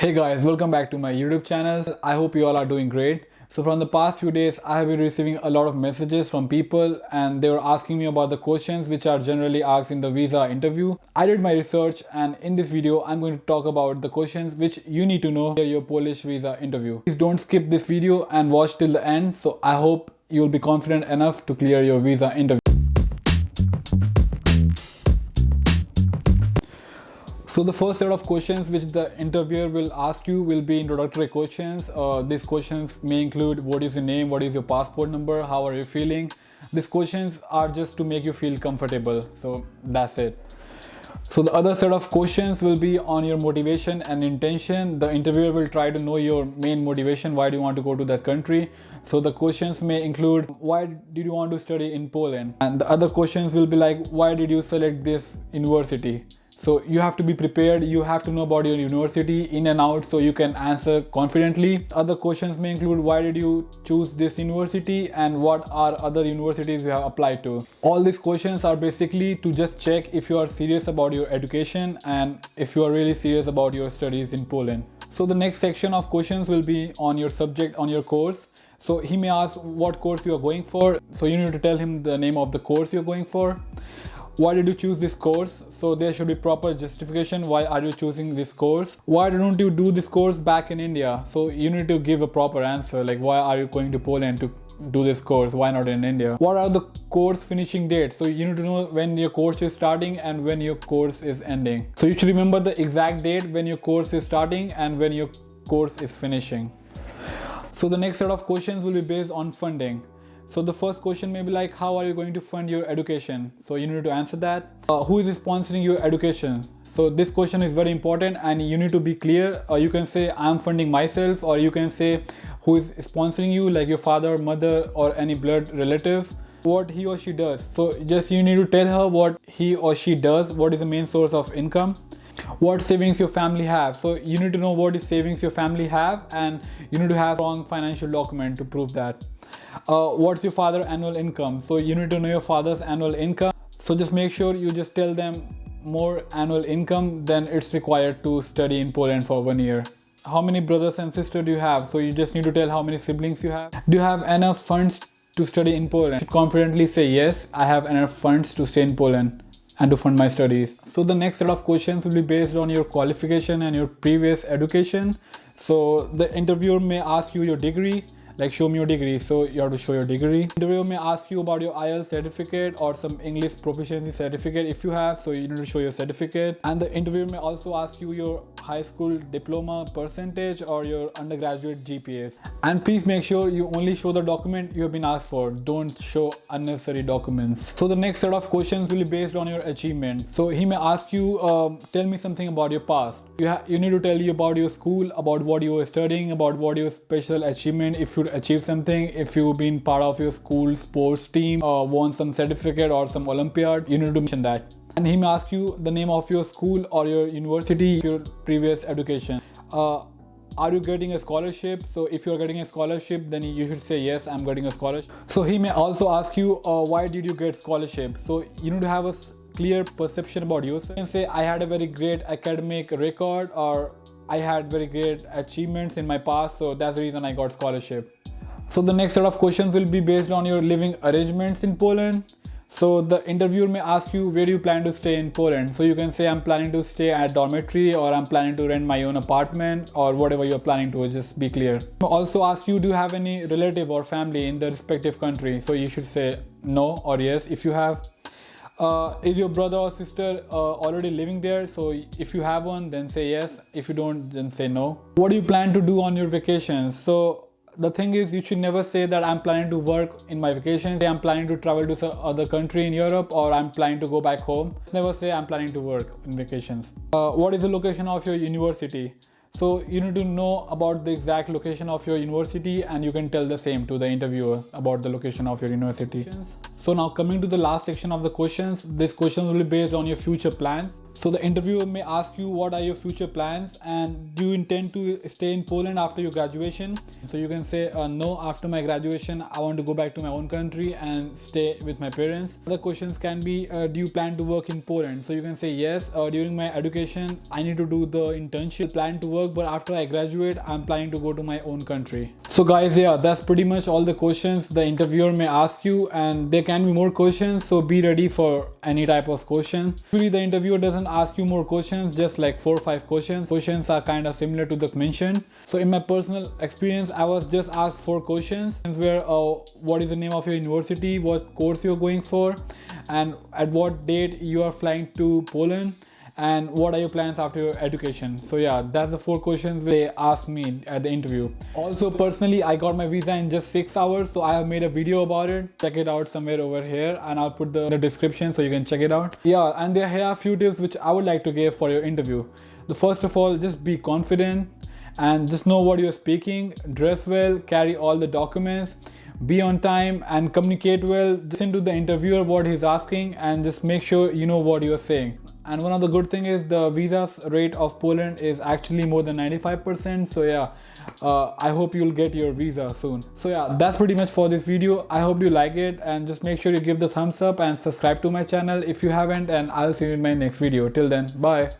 Hey guys, welcome back to my YouTube channel. I hope you all are doing great. So from the past few days, I have been receiving a lot of messages from people and they were asking me about the questions which are generally asked in the visa interview. I did my research and in this video, I'm going to talk about the questions which you need to know for your Polish visa interview. Please don't skip this video and watch till the end. So I hope you'll be confident enough to clear your visa interview. So the first set of questions which the interviewer will ask you will be introductory questions. These questions may include what is your name, what is your passport number, how are you feeling. These questions are just to make you feel comfortable. So that's it. So the other set of questions will be on your motivation and intention. The interviewer will try to know your main motivation. Why do you want to go to that country? So the questions may include, why did you want to study in Poland? And the other questions will be like, why did you select this university? So you have to be prepared, you have to know about your university in and out so you can answer confidently. Other questions may include, why did you choose this university and what are other universities you have applied to? All these questions are basically to just check if you are serious about your education and if you are really serious about your studies in Poland. So the next section of questions will be on your subject, on your course. So he may ask what course you are going for. So you need to tell him the name of the course you're going for. Why did you choose this course? So there should be proper justification. Why are you choosing this course? Why don't you do this course back in India? So you need to give a proper answer, like why are you going to Poland to do this course? Why not in India? What are the course finishing dates? So you need to know when your course is starting and when your course is ending. So you should remember the exact date when your course is starting and when your course is finishing. So the next set of questions will be based on funding. So the first question may be like, how are you going to fund your education? So you need to answer that. Who is sponsoring your education? So this question is very important and you need to be clear. You can say I'm funding myself, or you can say who is sponsoring you, like your father, mother, or any blood relative. What he or she does. So just you need to tell her what he or she does, what is the main source of income. What savings your family have. So you need to know what is savings your family have and you need to have a strong financial document to prove that. What's your father's annual income? So you need to know your father's annual income. So just make sure you just tell them more annual income than it's required to study in Poland for 1 year. How many brothers and sisters do you have? So you just need to tell how many siblings you have. Do you have enough funds to study in Poland? You should confidently say yes, I have enough funds to stay in Poland and to fund my studies. So the next set of questions will be based on your qualification and your previous education. So the interviewer may ask you your degree, like show me your degree. So you have to show your degree. The interviewer may ask you about your IELTS certificate or some English proficiency certificate if you have. So you need to show your certificate. And the interviewer may also ask you your high school diploma percentage or your undergraduate GPAs. And please make sure you only show the document you have been asked for. Don't show unnecessary documents. So the next set of questions will be based on your achievement. So he may ask you, tell me something about your past. You need to tell you about your school, about what you were studying, about what your special achievement, if you achieve something, if you've been part of your school sports team, won some certificate or some Olympiad, you need to mention that. And he may ask you the name of your school or your university, your previous education. Are you getting a scholarship? So if you're getting a scholarship, then you should say yes, I'm getting a scholarship. So he may also ask you, why did you get scholarship? So you need to have a clear perception about yourself. You can say I had a very great academic record, or I had very great achievements in my past, so that's the reason I got scholarship. So the next set of questions will be based on your living arrangements in Poland. So the interviewer may ask you, where do you plan to stay in Poland? So you can say I'm planning to stay at dormitory, or I'm planning to rent my own apartment, or whatever you're planning to, just be clear. Also ask you, do you have any relative or family in the respective country? So you should say no or yes if you have. Is your brother or sister already living there? So if you have one, then say yes. If you don't, then say no. What do you plan to do on your vacations? So the thing is, you should never say that I'm planning to work in my vacations. Say I'm planning to travel to some other country in Europe, or I'm planning to go back home. Never say I'm planning to work in vacations. What is the location of your university? So you need to know about the exact location of your university and you can tell the same to the interviewer about the location of your university. So now coming to the last section of the questions, this question will be based on your future plans. So the interviewer may ask you what are your future plans and do you intend to stay in Poland after your graduation. So you can say no, after my graduation I want to go back to my own country and stay with my parents. Other questions can be do you plan to work in Poland? So you can say yes, during my education I need to do the internship, plan to work, but after I graduate I'm planning to go to my own country. So guys, yeah, that's pretty much all the questions the interviewer may ask you, and there can be more questions, so be ready for any type of question. Usually the interviewer doesn't ask you more questions, just like 4 or 5 questions. Questions are kind of similar to the mentioned. So in my personal experience I was just asked 4 questions where what is the name of your university, what course you're going for, and at what date you are flying to Poland, and what are your plans after your education. So yeah, that's the 4 questions they asked me at the interview. Also personally I got my visa in just 6 hours, so I have made a video about it. Check it out somewhere over here and I'll put the description so you can check it out. Yeah, and there are a few tips which I would like to give for your interview. The first of all, just be confident and just know what you're speaking, dress well, carry all the documents, be on time and communicate well. Listen to the interviewer what he's asking and just make sure you know what you're saying. And one of the good thing is the visa rate of Poland is actually more than 95%. So yeah, I hope you'll get your visa soon. So yeah, that's pretty much for this video. I hope you like it, and just make sure you give the thumbs up and subscribe to my channel if you haven't, and I'll see you in my next video. Till then, bye.